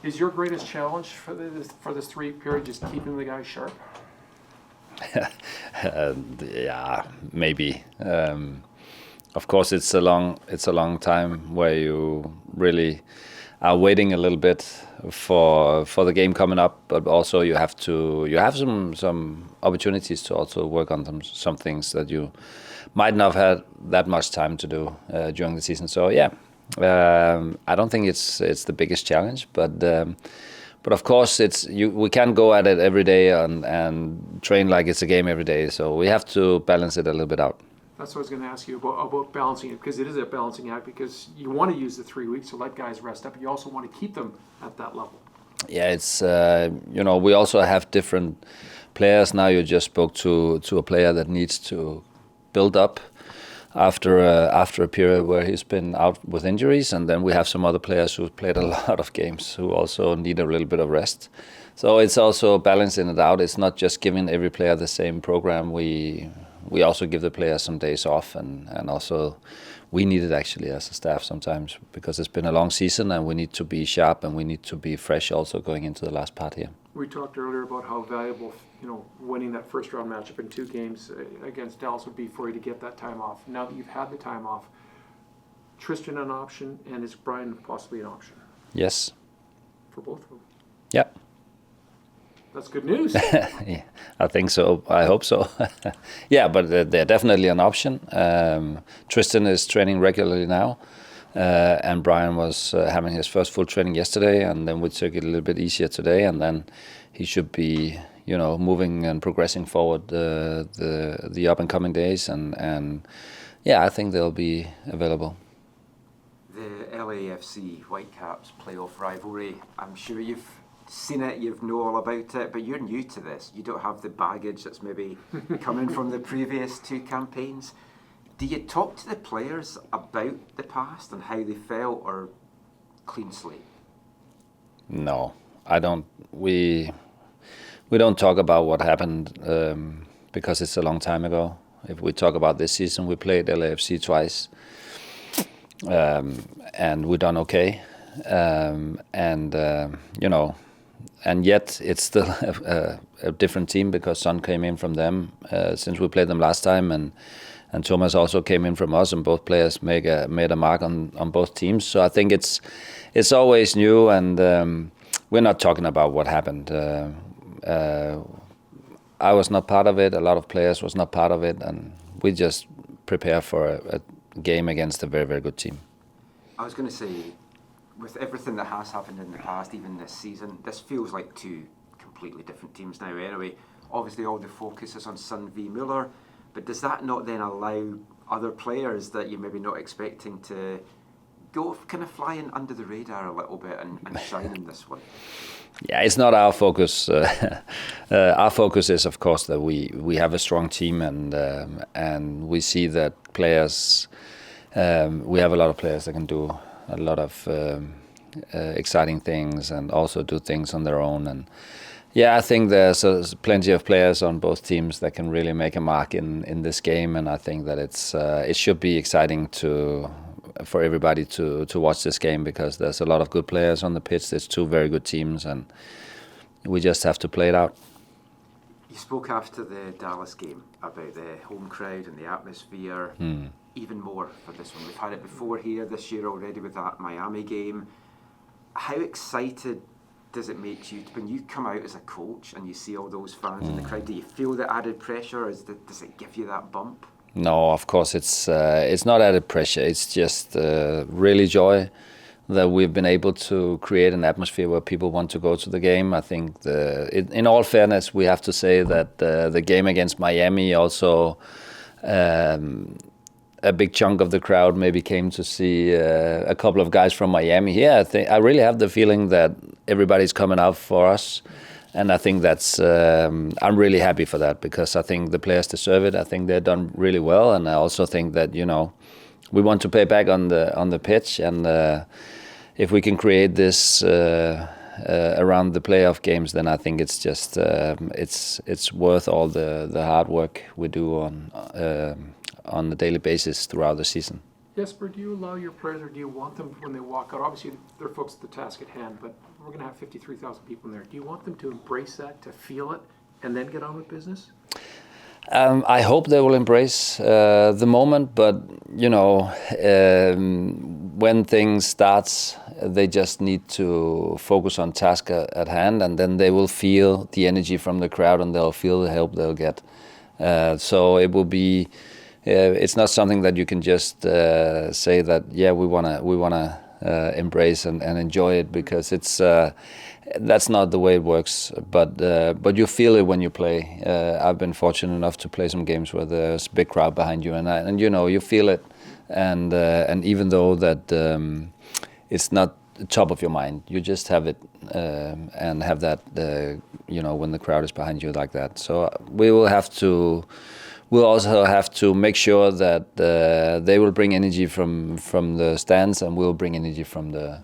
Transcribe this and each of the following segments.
Is your greatest challenge for this 3-week period just keeping the guys sharp? Yeah, maybe. Of course, it's a long time where you really are waiting a little bit for the game coming up, but also you have some opportunities to also work on some things that you might not have had that much time to do during the season. So yeah, I don't think it's the biggest challenge, but of course we can't go at it every day and train like it's a game every day. So we have to balance it a little bit out. That's what I was going to ask you about balancing it, because it is a balancing act, because you want to use the 3 weeks to let guys rest up, but you also want to keep them at that level. Yeah, it's we also have different players now. You just spoke to a player that needs to build up after a period where he's been out with injuries, and then we have some other players who played a lot of games who also need a little bit of rest. So it's also balancing it out. It's not just giving every player the same program. We also give the players some days off, and also we need it actually as a staff sometimes, because it's been a long season and we need to be sharp and we need to be fresh also going into the last part here. We talked earlier about how valuable winning that first round matchup in 2 games against Dallas would be for you to get that time off. Now that you've had the time off, Tristan an option, and is Brian possibly an option? Yes. For both of them? Yeah. That's good news. Yeah, I think so. I hope so. Yeah, but they're definitely an option. Tristan is training regularly now, and Brian was having his first full training yesterday, and then we took it a little bit easier today, and then he should be, moving and progressing forward the up and coming days, and yeah, I think they'll be available. The LAFC Whitecaps playoff rivalry. I'm sure you've seen it, you know all about it, but you're new to this. You don't have the baggage that's maybe coming from the previous 2 campaigns. Do you talk to the players about the past and how they felt, or clean slate? No, I don't. We don't talk about what happened because it's a long time ago. If we talk about this season, we played LAFC twice, and we done okay, and yet it's still a different team, because Son came in from them since we played them last time, and Thomas also came in from us, and both players made a mark on both teams. So I think it's always new, and we're not talking about what happened. I was not part of it. A lot of players was not part of it, and we just prepare for a game against a very, very good team. I was going to say, with everything that has happened in the past, even this season, this feels like 2 completely different teams now anyway. Obviously all the focus is on Son v Muller, but does that not then allow other players that you're maybe not expecting to go kind of flying under the radar a little bit and shine in this one? Yeah, it's not our focus. Our focus is, of course, that we have a strong team, and we see that players, we have a lot of players that can do a lot of exciting things and also do things on their own. And yeah, I think there's plenty of players on both teams that can really make a mark in this game, and I think that it should be exciting for everybody to watch this game, because there's a lot of good players on the pitch. There's 2 very good teams, and we just have to play it out. You spoke after the Dallas game about the home crowd and the atmosphere. Even more for this one. We've had it before here this year already with that Miami game. How excited does it make you when you come out as a coach and you see all those fans in the crowd? Do you feel the added pressure, or does it give you that bump? No, of course it's not added pressure. It's just really joy that we've been able to create an atmosphere where people want to go to the game. I think in all fairness, we have to say that the game against Miami also, a big chunk of the crowd maybe came to see a couple of guys from Miami here. I really have the feeling that everybody's coming out for us, and I think that's I'm really happy for that, because I think the players deserve it. I think they've done really well, and I also think that we want to pay back on the pitch, and if we can create this around the playoff games, then I think it's just it's worth all the hard work we do on a daily basis throughout the season. Jesper, do you allow your players, or do you want them when they walk out? Obviously, they're focused on the task at hand, but we're going to have 53,000 people in there. Do you want them to embrace that, to feel it, and then get on with business? I hope they will embrace the moment, but when things starts, they just need to focus on task at hand, and then they will feel the energy from the crowd, and they'll feel the help they'll get. So it will be. It's not something that you can just say that we wanna embrace and enjoy it, because it's. That's not the way it works, but you feel it when you play. I've been fortunate enough to play some games where there's a big crowd behind you, and you feel it, and even though that it's not the top of your mind, you just have it and have that when the crowd is behind you like that. So we'll also have to make sure that they will bring energy from the stands, and we'll bring energy from the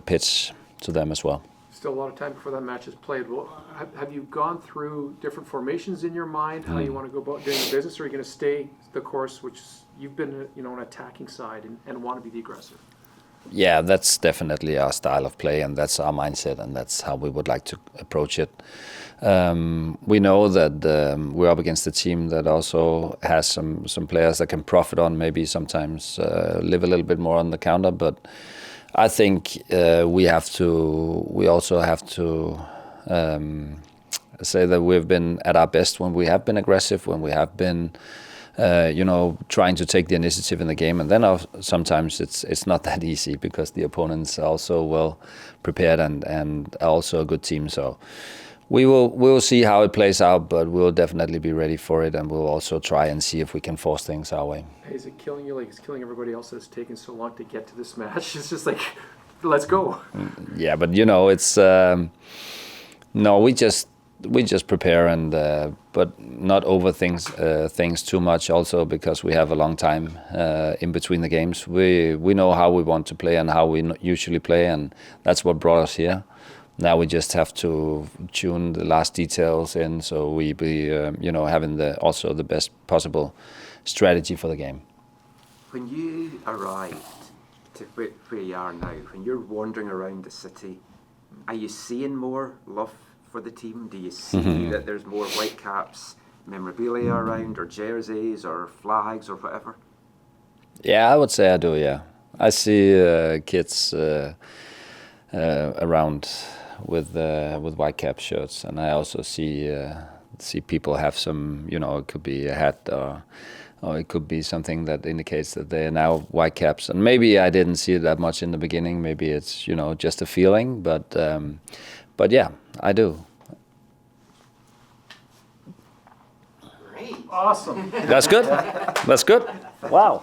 pitch to them as well. Still a lot of time before that match is played. Well, have you gone through different formations in your mind, how you want to go about doing the business, or are you going to stay the course, which you've been an attacking side and want to be the aggressor? Yeah, that's definitely our style of play, and that's our mindset, and that's how we would like to approach it. We know that we're up against a team that also has some players that can profit on, maybe sometimes live a little bit more on the counter, but I think we also have to say that we've been at our best when we have been aggressive, when we have been trying to take the initiative in the game, and then sometimes it's not that easy, because the opponents are also well prepared and are also a good team. So we will see how it plays out, but we'll definitely be ready for it, and we'll also try and see if we can force things our way. Is it killing you like it's killing everybody else that's taken so long to get to this match? It's just like, let's go. Yeah, but it's no, we just prepare, and but not over things too much, also because we have a long time in between the games. We know how we want to play and how we usually play, and that's what brought us here. Now we just have to tune the last details in, so we be having also the best possible strategy for the game. When you arrived to where you are now, when you're wandering around the city, are you seeing more love for the team? Do you see that there's more Whitecaps memorabilia around, or jerseys, or flags, or whatever? Yeah, I would say I do. Yeah, I see kids around with Whitecaps shirts, and I also see people have some. It could be a hat or it could be something that indicates that they are now Whitecaps. And maybe I didn't see it that much in the beginning. Maybe it's just a feeling, but yeah, I do. Great. Awesome. That's good. That's good. Wow.